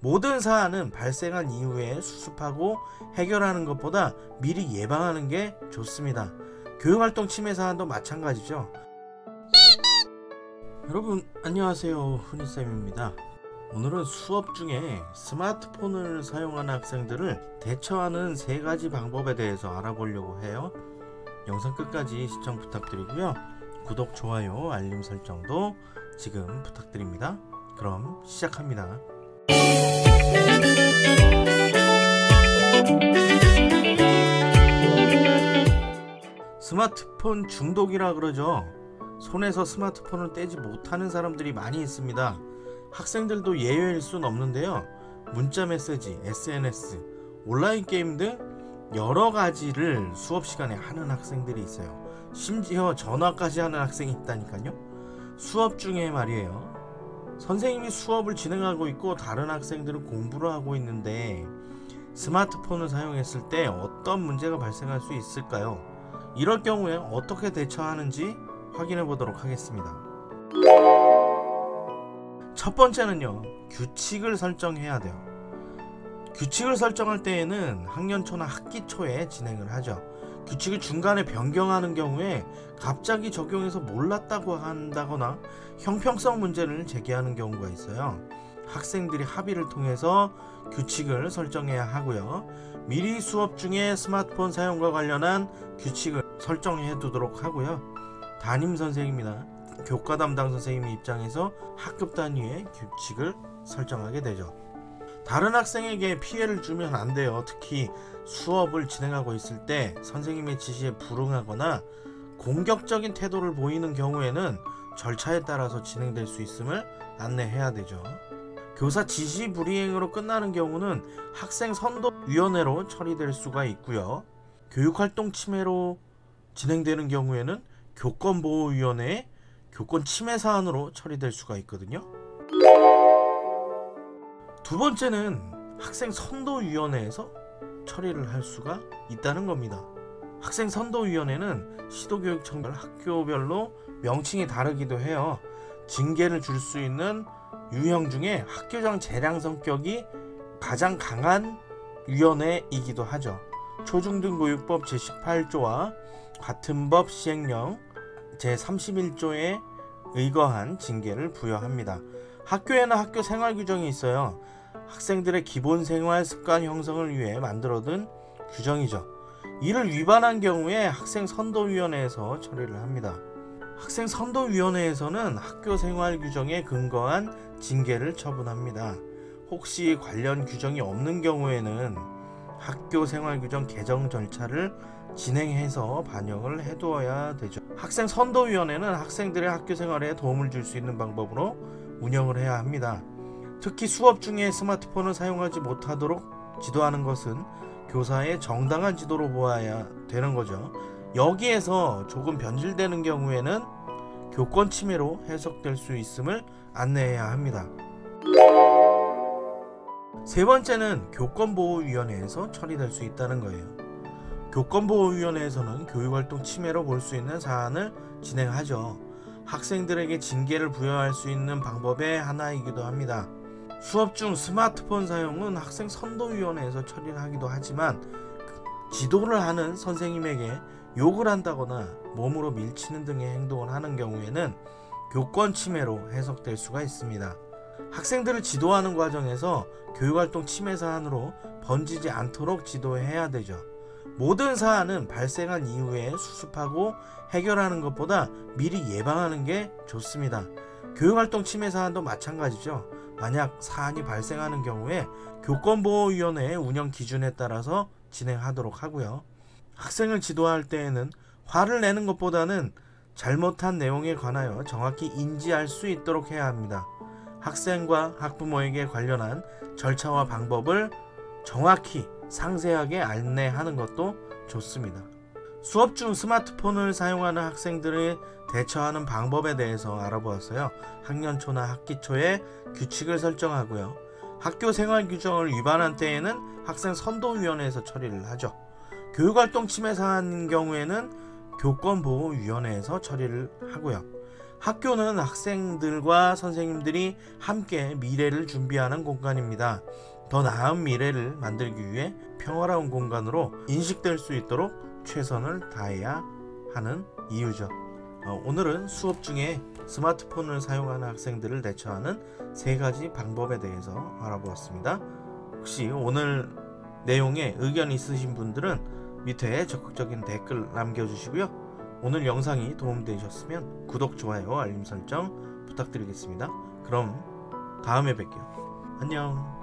모든 사안은 발생한 이후에 수습하고 해결하는 것보다 미리 예방하는 게 좋습니다. 교육활동 침해 사안도 마찬가지죠. 여러분 안녕하세요, 훈이쌤입니다. 오늘은 수업 중에 스마트폰을 사용하는 학생들을 대처하는 3가지 방법에 대해서 알아보려고 해요. 영상 끝까지 시청 부탁드리고요. 구독, 좋아요, 알림 설정도 지금 부탁드립니다. 그럼 시작합니다. 스마트폰 중독이라 그러죠. 손에서 스마트폰을 떼지 못하는 사람들이 많이 있습니다. 학생들도 예외일 순 없는데요. 문자 메시지, SNS, 온라인 게임 등 여러 가지를 수업 시간에 하는 학생들이 있어요. 심지어 전화까지 하는 학생이 있다니까요. 수업 중에 말이에요. 선생님이 수업을 진행하고 있고 다른 학생들은 공부를 하고 있는데 스마트폰을 사용했을 때 어떤 문제가 발생할 수 있을까요? 이럴 경우에 어떻게 대처하는지 확인해 보도록 하겠습니다. 첫 번째는요, 규칙을 설정해야 돼요. 규칙을 설정할 때에는 학년 초나 학기 초에 진행을 하죠. 규칙을 중간에 변경하는 경우에 갑자기 적용해서 몰랐다고 한다거나 형평성 문제를 제기하는 경우가 있어요. 학생들이 합의를 통해서 규칙을 설정해야 하고요. 미리 수업 중에 스마트폰 사용과 관련한 규칙을 설정해 두도록 하고요. 담임 선생님이나 교과 담당 선생님 입장에서 학급 단위의 규칙을 설정하게 되죠. 다른 학생에게 피해를 주면 안 돼요. 특히 수업을 진행하고 있을 때 선생님의 지시에 불응하거나 공격적인 태도를 보이는 경우에는 절차에 따라서 진행될 수 있음을 안내해야 되죠. 교사 지시 불이행으로 끝나는 경우는 학생 선도위원회로 처리될 수가 있고요. 교육활동 침해로 진행되는 경우에는 교권보호위원회의 교권 침해 사안으로 처리될 수가 있거든요. 두 번째는 학생 선도위원회에서 처리를 할 수가 있다는 겁니다. 학생 선도위원회는 시도교육청별 학교별로 명칭이 다르기도 해요. 징계를 줄 수 있는 유형 중에 학교장 재량 성격이 가장 강한 위원회이기도 하죠. 초중등교육법 제18조와 같은 법 시행령 제31조에 의거한 징계를 부여합니다. 학교에는 학교 생활 규정이 있어요. 학생들의 기본 생활 습관 형성을 위해 만들어둔 규정이죠. 이를 위반한 경우에 학생 선도위원회에서 처리를 합니다. 학생 선도위원회에서는 학교 생활 규정에 근거한 징계를 처분합니다. 혹시 관련 규정이 없는 경우에는 학교 생활 규정 개정 절차를 진행해서 반영을 해두어야 되죠. 학생 선도위원회는 학생들의 학교 생활에 도움을 줄 수 있는 방법으로 운영을 해야 합니다. 특히 수업 중에 스마트폰을 사용하지 못하도록 지도하는 것은 교사의 정당한 지도로 보아야 되는 거죠. 여기에서 조금 변질되는 경우에는 교권 침해로 해석될 수 있음을 안내해야 합니다. 세 번째는 교권보호위원회에서 처리될 수 있다는 거예요. 교권보호위원회에서는 교육활동 침해로 볼 수 있는 사안을 진행하죠. 학생들에게 징계를 부여할 수 있는 방법의 하나이기도 합니다. 수업 중 스마트폰 사용은 학생 선도위원회에서 처리를 하기도 하지만 지도를 하는 선생님에게 욕을 한다거나 몸으로 밀치는 등의 행동을 하는 경우에는 교권 침해로 해석될 수가 있습니다. 학생들을 지도하는 과정에서 교육활동 침해 사안으로 번지지 않도록 지도해야 되죠. 모든 사안은 발생한 이후에 수습하고 해결하는 것보다 미리 예방하는 게 좋습니다. 교육활동 침해 사안도 마찬가지죠. 만약 사안이 발생하는 경우에 교권보호위원회의 운영 기준에 따라서 진행하도록 하고요. 학생을 지도할 때에는 화를 내는 것보다는 잘못한 내용에 관하여 정확히 인지할 수 있도록 해야 합니다. 학생과 학부모에게 관련한 절차와 방법을 정확히 상세하게 안내하는 것도 좋습니다. 수업 중 스마트폰을 사용하는 학생들을 대처하는 방법에 대해서 알아보았어요. 학년 초나 학기 초에 규칙을 설정하고요. 학교 생활 규정을 위반한 때에는 학생 선도위원회에서 처리를 하죠. 교육활동 침해 사안인 경우에는 교권보호위원회에서 처리를 하고요. 학교는 학생들과 선생님들이 함께 미래를 준비하는 공간입니다. 더 나은 미래를 만들기 위해 평화로운 공간으로 인식될 수 있도록 최선을 다해야 하는 이유죠. 오늘은 수업 중에 스마트폰을 사용하는 학생들을 대처하는 3가지 방법에 대해서 알아보았습니다. 혹시 오늘 내용에 의견 있으신 분들은 밑에 적극적인 댓글 남겨주시고요. 오늘 영상이 도움되셨으면 구독, 좋아요, 알림 설정 부탁드리겠습니다. 그럼 다음에 뵐게요. 안녕.